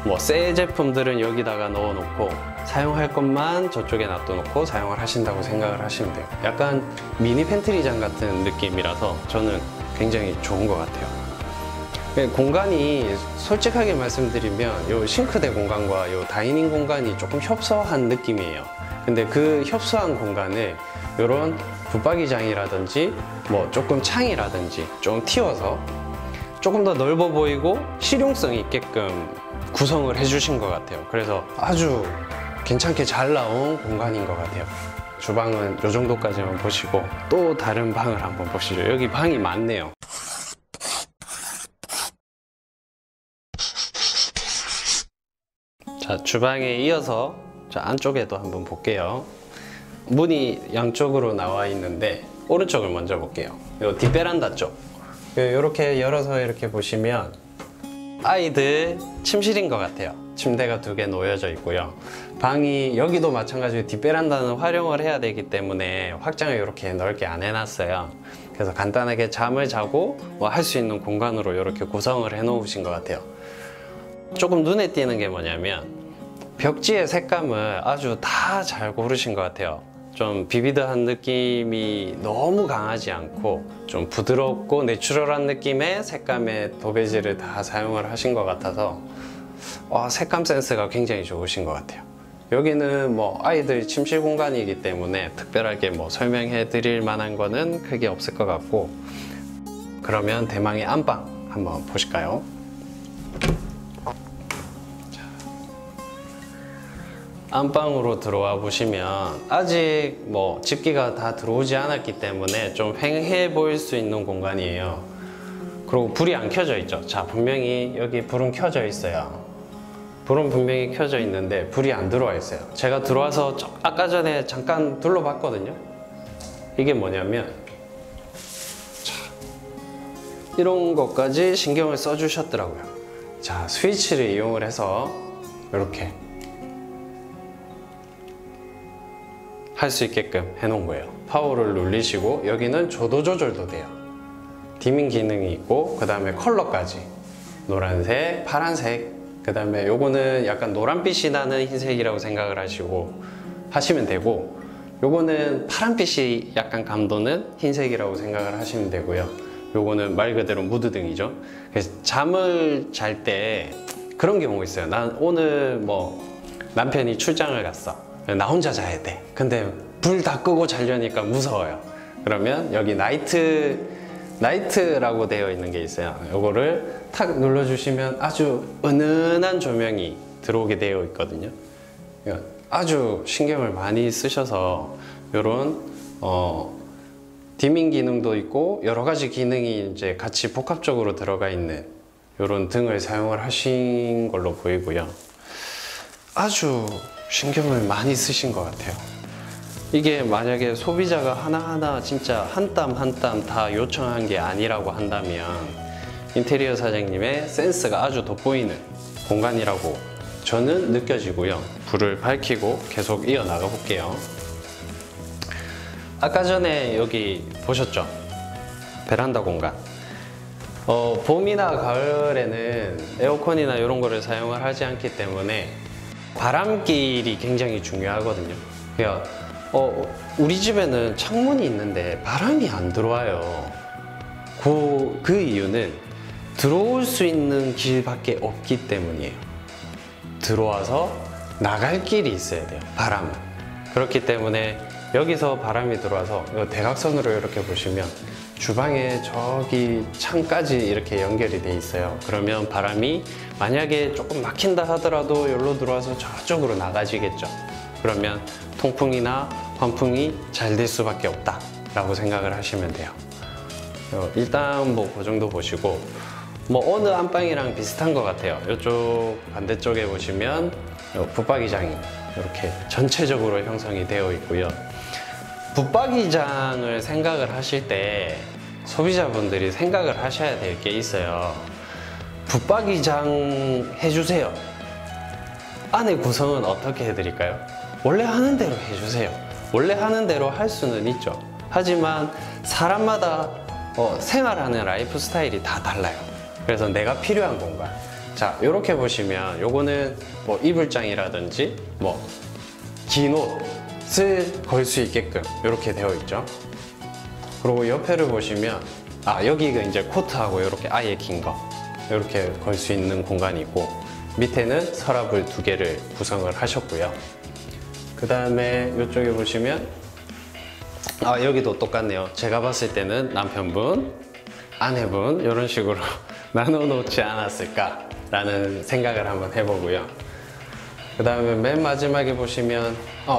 뭐 새 제품들은 여기다가 넣어놓고 사용할 것만 저쪽에 놔둬놓고 사용을 하신다고 생각을 하시면 돼요. 약간 미니 팬트리장 같은 느낌이라서 저는 굉장히 좋은 것 같아요. 공간이 솔직하게 말씀드리면 요 싱크대 공간과 요 다이닝 공간이 조금 협소한 느낌이에요. 근데 그 협소한 공간을 요런 붙박이장이라든지 뭐 조금 창이라든지 좀 틔워서 조금 더 넓어 보이고 실용성 있게끔 구성을 해주신 것 같아요. 그래서 아주 괜찮게 잘 나온 공간인 것 같아요. 주방은 요 정도까지만 보시고 또 다른 방을 한번 보시죠. 여기 방이 많네요. 자, 주방에 이어서 안쪽에도 한번 볼게요. 문이 양쪽으로 나와 있는데 오른쪽을 먼저 볼게요. 요 뒷베란다 쪽 이렇게 열어서 이렇게 보시면 아이들 침실인 것 같아요. 침대가 2개 놓여져 있고요. 방이 여기도 마찬가지로 뒷베란다는 활용을 해야 되기 때문에 확장을 이렇게 넓게 안 해놨어요. 그래서 간단하게 잠을 자고 뭐 할 수 있는 공간으로 이렇게 구성을 해 놓으신 것 같아요. 조금 눈에 띄는 게 뭐냐면 벽지의 색감을 아주 다 잘 고르신 것 같아요. 좀 비비드한 느낌이 너무 강하지 않고 좀 부드럽고 내추럴한 느낌의 색감의 도배지를 다 사용을 하신 것 같아서 색감 센스가 굉장히 좋으신 것 같아요. 여기는 뭐 아이들 침실 공간이기 때문에 특별하게 뭐 설명해 드릴 만한 거는 크게 없을 것 같고, 그러면 대망의 안방 한번 보실까요? 안방으로 들어와 보시면 아직 뭐 집기가 다 들어오지 않았기 때문에 좀 휑해 보일 수 있는 공간이에요. 그리고 불이 안 켜져 있죠. 자, 분명히 여기 불은 켜져 있어요. 불은 분명히 켜져 있는데 불이 안 들어와 있어요. 제가 들어와서 아까 전에 잠깐 둘러봤거든요. 이게 뭐냐면 이런 것까지 신경을 써주셨더라고요. 자, 스위치를 이용을 해서 이렇게 할 수 있게끔 해놓은 거예요. 파워를 눌리시고 여기는 조도 조절도 돼요. 디밍 기능이 있고 그 다음에 컬러까지 노란색, 파란색, 그 다음에 요거는 약간 노란빛이 나는 흰색이라고 생각을 하시면 되고, 요거는 파란빛이 약간 감도는 흰색이라고 생각을 하시면 되고요. 요거는 말 그대로 무드등이죠. 그래서 잠을 잘 때 그런 경우가 있어요. 난 오늘 뭐 남편이 출장을 갔어. 나 혼자 자야 돼. 근데 불 다 끄고 자려니까 무서워요. 그러면 여기 나이트라고 되어 있는 게 있어요. 요거를 탁 눌러주시면 아주 은은한 조명이 들어오게 되어 있거든요. 아주 신경을 많이 쓰셔서 요런 디밍 기능도 있고 여러 가지 기능이 이제 같이 복합적으로 들어가 있는 요런 등을 사용을 하신 걸로 보이고요. 아주 신경을 많이 쓰신 것 같아요. 이게 만약에 소비자가 하나하나 진짜 한 땀 한 땀 다 요청한 게 아니라고 한다면 인테리어 사장님의 센스가 아주 돋보이는 공간이라고 저는 느껴지고요. 불을 밝히고 계속 이어나가 볼게요. 아까 전에 여기 보셨죠? 베란다 공간. 봄이나 가을에는 에어컨이나 이런 거를 사용을 하지 않기 때문에 바람길이 굉장히 중요하거든요. 그러니까 우리 집에는 창문이 있는데 바람이 안 들어와요. 그 이유는 들어올 수 있는 길밖에 없기 때문이에요. 들어와서 나갈 길이 있어야 돼요. 바람은. 그렇기 때문에 여기서 바람이 들어와서 대각선으로 이렇게 보시면 주방에 저기 창까지 이렇게 연결이 돼 있어요. 그러면 바람이 만약에 조금 막힌다 하더라도 여기로 들어와서 저쪽으로 나가지겠죠. 그러면 통풍이나 환풍이 잘 될 수밖에 없다 라고 생각을 하시면 돼요. 일단 뭐 그 정도 보시고, 뭐 어느 안방이랑 비슷한 것 같아요. 이쪽 반대쪽에 보시면 붙박이장이 이렇게 전체적으로 형성이 되어 있고요. 붙박이장을 생각을 하실 때 소비자분들이 생각을 하셔야 될 게 있어요. 붙박이장 해주세요. 안에 구성은 어떻게 해드릴까요? 원래 하는 대로 해주세요. 원래 하는 대로 할 수는 있죠. 하지만 사람마다 생활하는 라이프 스타일이 다 달라요. 그래서 내가 필요한 공간. 자, 이렇게 보시면 요거는 뭐 이불장이라든지 뭐 긴 옷을 걸 수 있게끔 이렇게 되어 있죠. 그리고 옆에를 보시면 여기가 이제 코트하고 이렇게 아예 긴 거 이렇게 걸 수 있는 공간이 있고, 밑에는 서랍을 2개를 구성을 하셨고요. 그 다음에 이쪽에 보시면 여기도 똑같네요. 제가 봤을 때는 남편분, 아내분 이런 식으로 나눠 놓지 않았을까 라는 생각을 한번 해보고요. 그 다음에 맨 마지막에 보시면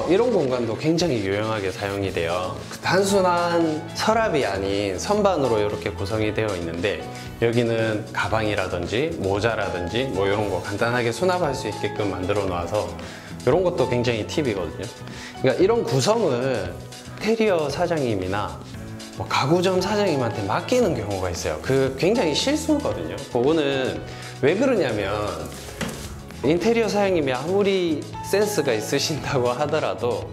이런 공간도 굉장히 유용하게 사용이 돼요. 단순한 서랍이 아닌 선반으로 이렇게 구성이 되어 있는데, 여기는 가방이라든지 모자라든지 뭐 이런 거 간단하게 수납할 수 있게끔 만들어 놔서 이런 것도 굉장히 팁이거든요. 그러니까 이런 구성을 인테리어 사장님이나 뭐 가구점 사장님한테 맡기는 경우가 있어요. 그 굉장히 실수거든요. 그거는 왜 그러냐면, 인테리어 사장님이 아무리 센스가 있으신다고 하더라도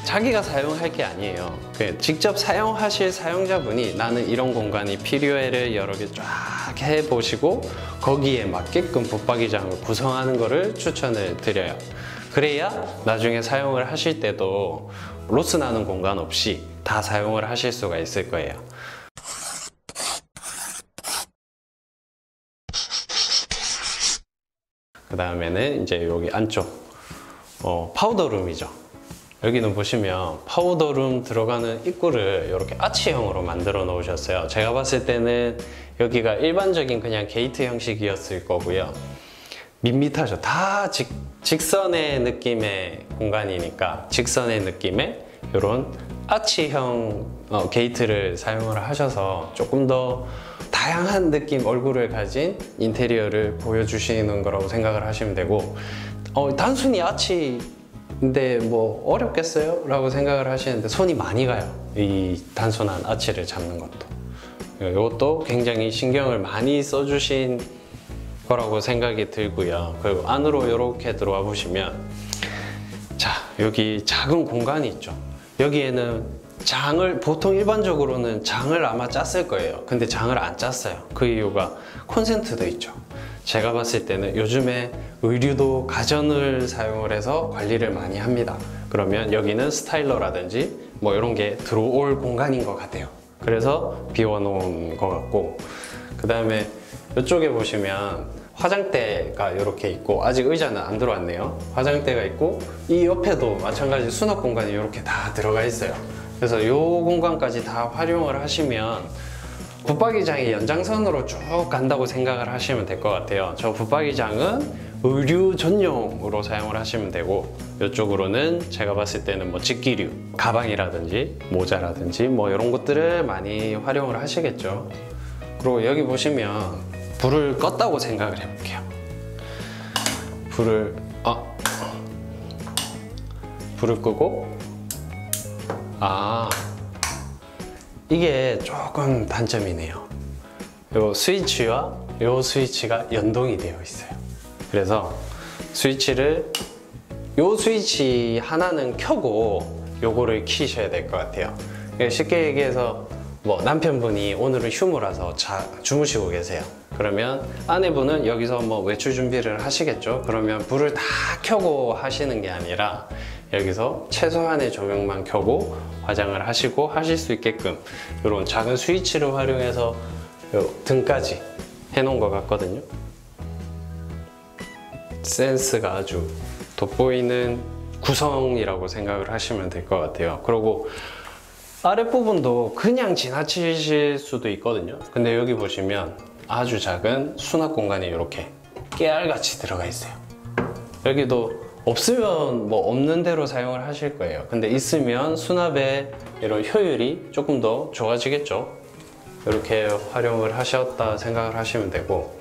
자기가 사용할 게 아니에요. 직접 사용하실 사용자분이 나는 이런 공간이 필요해를 여러 개 쫙 해보시고 거기에 맞게끔 붙박이장을 구성하는 거를 추천을 드려요. 그래야 나중에 사용을 하실 때도 로스 나는 공간 없이 다 사용을 하실 수가 있을 거예요. 그 다음에는 이제 여기 안쪽 파우더룸이죠. 여기는 보시면 파우더룸 들어가는 입구를 이렇게 아치형으로 만들어 놓으셨어요. 제가 봤을 때는 여기가 일반적인 그냥 게이트 형식이었을 거고요. 밋밋하죠. 다 직선의 느낌의 공간이니까 직선의 느낌의 이런 아치형 게이트를 사용을 하셔서 조금 더 다양한 느낌 얼굴을 가진 인테리어를 보여주시는 거라고 생각을 하시면 되고, 단순히 아치인데 뭐 어렵겠어요? 라고 생각을 하시는데 손이 많이 가요. 이 단순한 아치를 잡는 것도. 이것도 굉장히 신경을 많이 써주신 거라고 생각이 들고요. 그리고 안으로 이렇게 들어와 보시면, 자, 여기 작은 공간이 있죠. 여기에는 보통 일반적으로는 장을 아마 짰을 거예요. 근데 장을 안 짰어요. 그 이유가 콘센트도 있죠. 제가 봤을 때는 요즘에 의류도 가전을 사용을 해서 관리를 많이 합니다. 그러면 여기는 스타일러라든지 뭐 이런 게 들어올 공간인 것 같아요. 그래서 비워놓은 것 같고, 그 다음에 이쪽에 보시면 화장대가 이렇게 있고, 아직 의자는 안 들어왔네요. 화장대가 있고, 이 옆에도 마찬가지 수납 공간이 이렇게 다 들어가 있어요. 그래서 이 공간까지 다 활용을 하시면 붙박이장이 연장선으로 쭉 간다고 생각을 하시면 될 것 같아요. 저 붙박이장은 의류 전용으로 사용을 하시면 되고, 이쪽으로는 제가 봤을 때는 뭐 직기류, 가방이라든지 모자라든지 뭐 이런 것들을 많이 활용을 하시겠죠. 그리고 여기 보시면 불을 껐다고 생각을 해볼게요. 불을 끄고, 이게 조금 단점이네요. 요 스위치와 요 스위치가 연동이 되어 있어요. 그래서 요 스위치 하나는 켜고 요거를 키셔야 될 것 같아요. 쉽게 얘기해서 뭐 남편분이 오늘은 휴무라서 주무시고 계세요. 그러면 아내분은 여기서 뭐 외출 준비를 하시겠죠. 그러면 불을 다 켜고 하시는 게 아니라 여기서 최소한의 조명만 켜고 화장을 하시고 하실 수 있게끔 이런 작은 스위치를 활용해서 등까지 해놓은 것 같거든요. 센스가 아주 돋보이는 구성이라고 생각을 하시면 될 것 같아요. 그리고 아랫부분도 그냥 지나치실 수도 있거든요. 근데 여기 보시면 아주 작은 수납 공간이 이렇게 깨알같이 들어가 있어요. 여기도 없으면 뭐 없는 대로 사용을 하실 거예요. 근데 있으면 수납의 이런 효율이 조금 더 좋아지겠죠. 이렇게 활용을 하셨다 생각을 하시면 되고,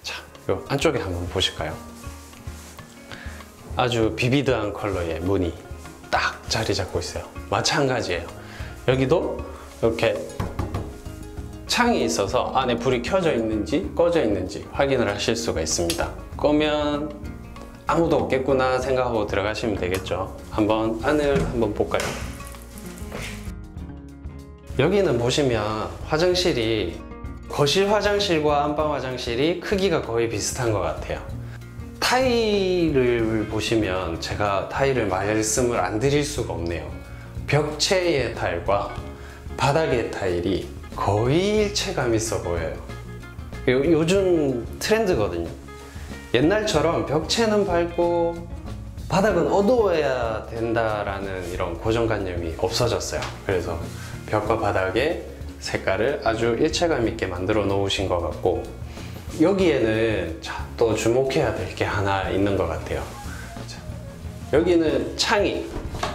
자, 요 안쪽에 한번 보실까요? 아주 비비드한 컬러의 무늬 딱 자리 잡고 있어요. 마찬가지예요. 여기도 이렇게 창이 있어서 안에 불이 켜져 있는지 꺼져 있는지 확인을 하실 수가 있습니다. 끄면 아무도 없겠구나 생각하고 들어가시면 되겠죠. 안을 한번 볼까요? 여기는 보시면 화장실이 거실 화장실과 안방 화장실이 크기가 거의 비슷한 것 같아요. 타일을 보시면 제가 타일을 말씀을 안 드릴 수가 없네요. 벽체의 타일과 바닥의 타일이 거의 일체감 있어 보여요. 요즘 트렌드거든요. 옛날처럼 벽체는 밝고 바닥은 어두워야 된다라는 이런 고정관념이 없어졌어요. 그래서 벽과 바닥의 색깔을 아주 일체감 있게 만들어 놓으신 것 같고, 여기에는 또 주목해야 될 게 하나 있는 것 같아요. 여기는 창이,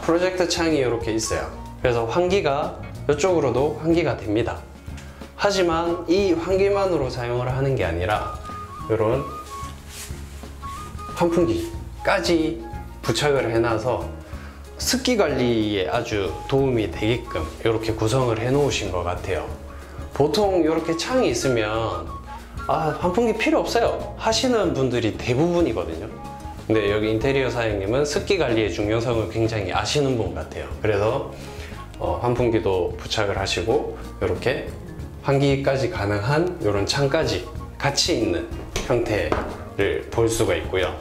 프로젝터 창이 이렇게 있어요. 그래서 환기가 이쪽으로도 환기가 됩니다. 하지만 이 환기만으로 사용을 하는 게 아니라 이런 환풍기까지 부착을 해놔서 습기 관리에 아주 도움이 되게끔 이렇게 구성을 해 놓으신 것 같아요. 보통 이렇게 창이 있으면 환풍기 필요 없어요 하시는 분들이 대부분이거든요. 근데 여기 인테리어 사장님은 습기 관리의 중요성을 굉장히 아시는 분 같아요. 그래서 환풍기도 부착을 하시고 이렇게 환기까지 가능한 이런 창까지 같이 있는 형태를 볼 수가 있고요.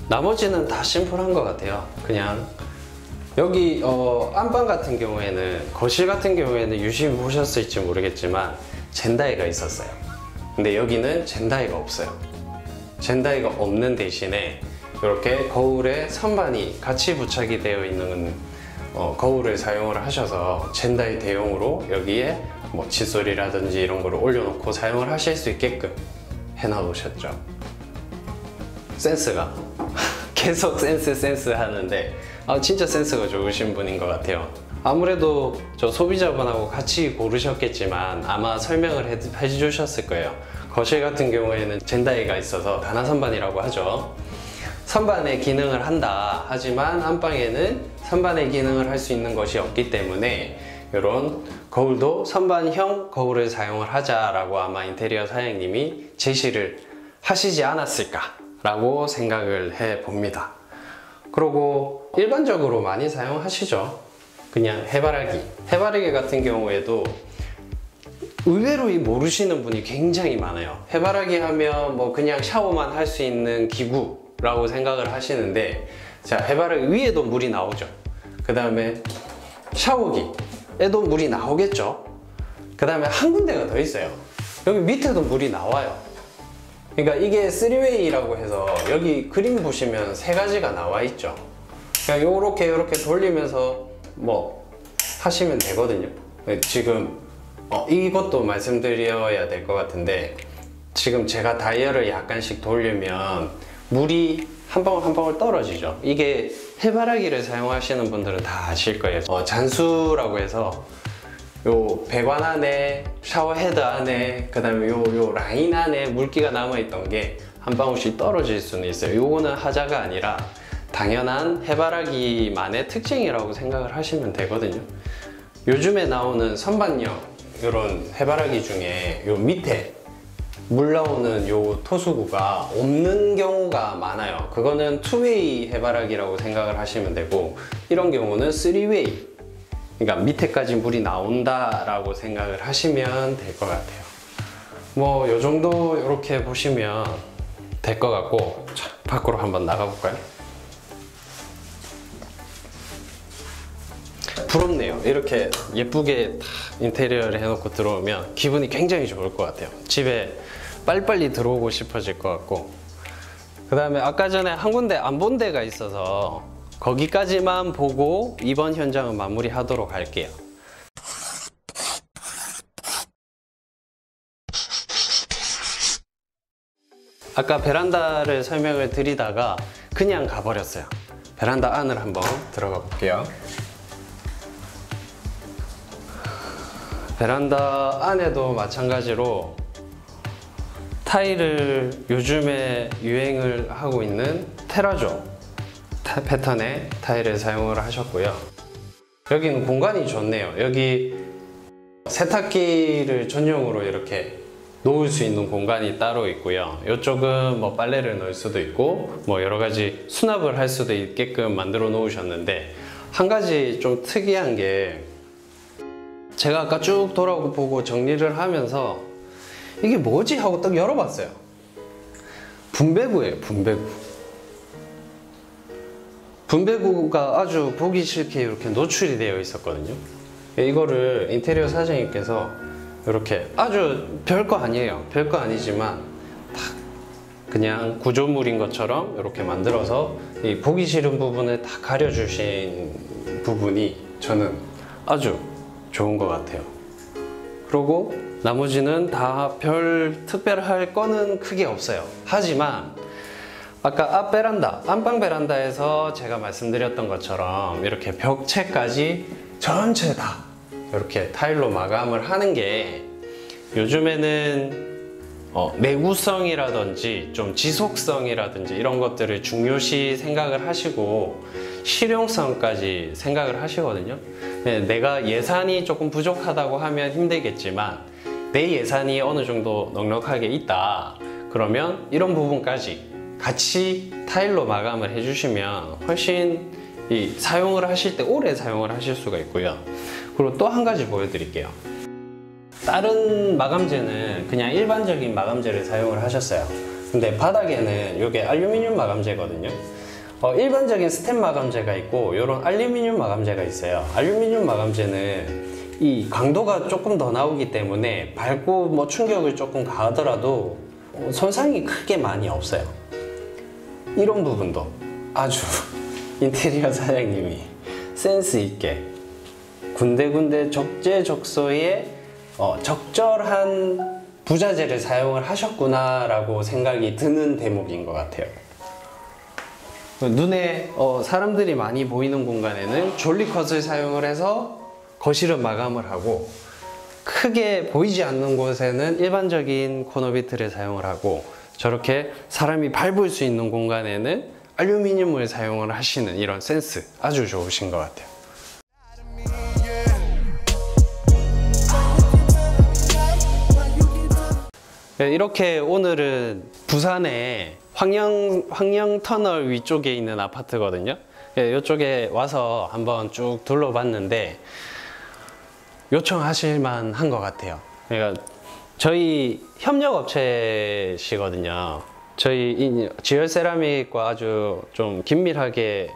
나머지는 다 심플한 것 같아요. 그냥 여기 안방 같은 경우에는, 거실 같은 경우에는 유심히 보셨을지 모르겠지만 젠다이가 있었어요. 근데 여기는 젠다이가 없어요. 젠다이가 없는 대신에 이렇게 거울에 선반이 같이 부착이 되어 있는 거울을 사용을 하셔서 젠다이 대용으로 여기에 뭐 칫솔이라든지 이런 거를 올려놓고 사용을 하실 수 있게끔 해놔 놓으셨죠. 센스가 계속 센스 하는데 진짜 센스가 좋으신 분인 것 같아요. 아무래도 저 소비자분하고 같이 고르셨겠지만 아마 설명을 해주셨을 거예요. 거실 같은 경우에는 젠다이가 있어서 단화 선반이라고 하죠. 선반의 기능을 한다 하지만 안방에는 선반의 기능을 할 수 있는 것이 없기 때문에 이런 거울도 선반형 거울을 사용을 하자라고 아마 인테리어 사장님이 제시를 하시지 않았을까 라고 생각을 해 봅니다. 그리고 일반적으로 많이 사용하시죠. 그냥 해바라기 같은 경우에도 의외로 모르시는 분이 굉장히 많아요. 해바라기 하면 뭐 그냥 샤워만 할 수 있는 기구라고 생각을 하시는데, 자, 해바라기 위에도 물이 나오죠. 그 다음에 샤워기에도 물이 나오겠죠. 그 다음에 한 군데가 더 있어요. 여기 밑에도 물이 나와요. 그러니까 이게 3웨이라고 해서 여기 그림 보시면 세 가지가 나와 있죠. 그냥 요렇게 돌리면서 뭐 하시면 되거든요. 지금 이것도 말씀드려야 될 것 같은데, 지금 제가 다이얼을 약간씩 돌리면 물이 한 방울 한 방울 떨어지죠. 이게 해바라기를 사용하시는 분들은 다 아실 거예요. 잔수라고 해서 요 배관 안에, 샤워 헤드 안에, 그 다음에 요 라인 안에 물기가 남아있던 게 한 방울씩 떨어질 수는 있어요. 요거는 하자가 아니라 당연한 해바라기만의 특징이라고 생각을 하시면 되거든요. 요즘에 나오는 선반형 이런 해바라기 중에 요 밑에 물 나오는 요 토수구가 없는 경우가 많아요. 그거는 2웨이 해바라기라고 생각을 하시면 되고, 이런 경우는 3웨이, 그러니까 밑에까지 물이 나온다 라고 생각을 하시면 될 것 같아요. 뭐 요 정도 이렇게 보시면 될 것 같고, 자, 밖으로 한번 나가 볼까요? 부럽네요. 이렇게 예쁘게 다 인테리어를 해놓고 들어오면 기분이 굉장히 좋을 것 같아요. 집에 빨리빨리 들어오고 싶어질 것 같고, 그 다음에 아까 전에 한 군데 안 본 데가 있어서 거기까지만 보고 이번 현장은 마무리하도록 할게요. 아까 베란다를 설명을 드리다가 그냥 가버렸어요. 베란다 안을 한번 들어가 볼게요. 베란다 안에도 마찬가지로 타일을 요즘에 유행을 하고 있는 테라조 패턴의 타일을 사용을 하셨고요. 여기는 공간이 좋네요. 여기 세탁기를 전용으로 이렇게 놓을 수 있는 공간이 따로 있고요. 이쪽은 뭐 빨래를 넣을 수도 있고 뭐 여러 가지 수납을 할 수도 있게끔 만들어 놓으셨는데, 한 가지 좀 특이한 게, 제가 아까 쭉 돌아보고 정리를 하면서 이게 뭐지 하고 딱 열어봤어요. 분배구예요. 분배구가 아주 보기 싫게 이렇게 노출이 되어 있었거든요. 이거를 인테리어 사장님께서 이렇게 아주 별거 아니에요. 별거 아니지만 딱 그냥 구조물인 것처럼 이렇게 만들어서 이 보기 싫은 부분을 다 가려주신 부분이 저는 아주 좋은 것 같아요. 그리고 나머지는 다 별 특별할 거는 크게 없어요. 하지만 아까 앞 베란다, 안방 베란다에서 제가 말씀드렸던 것처럼 이렇게 벽체까지 전체 다 이렇게 타일로 마감을 하는 게, 요즘에는 내구성이라든지 좀 지속성이라든지 이런 것들을 중요시 생각을 하시고 실용성까지 생각을 하시거든요. 내가 예산이 조금 부족하다고 하면 힘들겠지만, 내 예산이 어느 정도 넉넉하게 있다 그러면 이런 부분까지 같이 타일로 마감을 해주시면 훨씬 사용을 하실 때 오래 사용을 하실 수가 있고요. 그리고 또 한 가지 보여드릴게요. 다른 마감재는 그냥 일반적인 마감재를 사용을 하셨어요. 근데 바닥에는 이게 알루미늄 마감재거든요. 일반적인 스텐 마감재가 있고 이런 알루미늄 마감재가 있어요. 알루미늄 마감재는 이 강도가 조금 더 나오기 때문에 밟고 뭐 충격을 조금 가하더라도 손상이 크게 많이 없어요. 이런 부분도 아주 인테리어 사장님이 센스 있게 군데군데 적재적소에 적절한 부자재를 사용을 하셨구나 라고 생각이 드는 대목인 것 같아요. 눈에 사람들이 많이 보이는 공간에는 졸리컷을 사용을 해서 거실은 마감을 하고, 크게 보이지 않는 곳에는 일반적인 코너비트를 사용을 하고, 저렇게 사람이 밟을 수 있는 공간에는 알루미늄을 사용을 하시는 이런 센스 아주 좋으신 것 같아요. 이렇게 오늘은 부산의 황령터널 위쪽에 있는 아파트거든요. 이쪽에 와서 한번 쭉 둘러봤는데 요청하실 만한 것 같아요. 그러니까 저희 협력업체시거든요. 저희 지열세라믹과 아주 좀 긴밀하게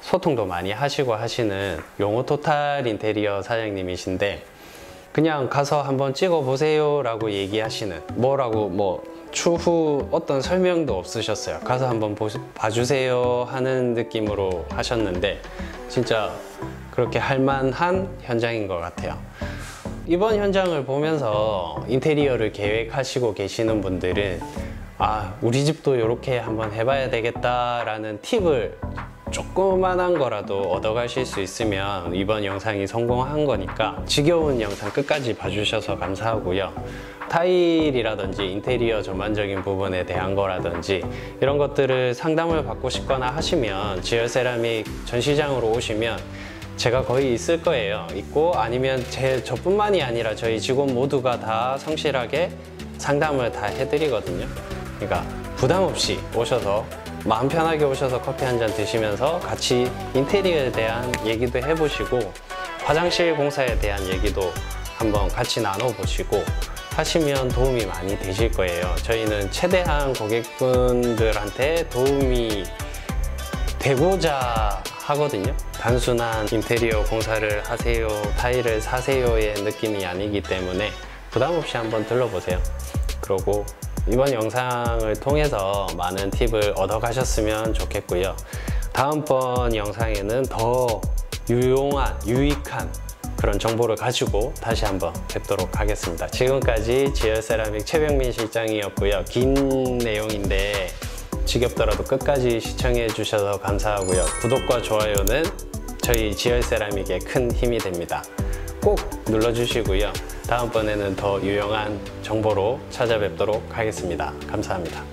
소통도 많이 하시고 하시는 용호토탈 인테리어 사장님이신데, 그냥 가서 한번 찍어 보세요 라고 얘기하시는, 뭐라고 추후 어떤 설명도 없으셨어요. 가서 한번 봐주세요 하는 느낌으로 하셨는데 진짜 그렇게 할만한 현장인 것 같아요. 이번 현장을 보면서 인테리어를 계획하시고 계시는 분들은 우리 집도 이렇게 한번 해봐야 되겠다 라는 팁을 조그만한 거라도 얻어가실 수 있으면 이번 영상이 성공한 거니까 지겨운 영상 끝까지 봐주셔서 감사하고요. 타일이라든지 인테리어 전반적인 부분에 대한 거라든지 이런 것들을 상담을 받고 싶거나 하시면 지열세라믹 전시장으로 오시면 제가 거의 있을 거예요. 있고, 아니면 저뿐만이 아니라 저희 직원 모두가 다 성실하게 상담을 다 해드리거든요. 그러니까 부담 없이 오셔서 마음 편하게 오셔서 커피 한 잔 드시면서 같이 인테리어에 대한 얘기도 해보시고 화장실 공사에 대한 얘기도 한번 같이 나눠보시고 하시면 도움이 많이 되실 거예요. 저희는 최대한 고객분들한테 도움이 되고자 하거든요. 단순한 인테리어 공사를 하세요, 타일을 사세요의 느낌이 아니기 때문에 부담 없이 한번 들러보세요. 그리고 이번 영상을 통해서 많은 팁을 얻어가셨으면 좋겠고요. 다음번 영상에는 더 유익한 그런 정보를 가지고 다시 한번 뵙도록 하겠습니다. 지금까지 지열세라믹 최병민 실장이었고요. 긴 내용인데 지겹더라도 끝까지 시청해 주셔서 감사하고요. 구독과 좋아요는 저희 지열세라믹에 큰 힘이 됩니다. 꼭 눌러주시고요. 다음번에는 더 유용한 정보로 찾아뵙도록 하겠습니다. 감사합니다.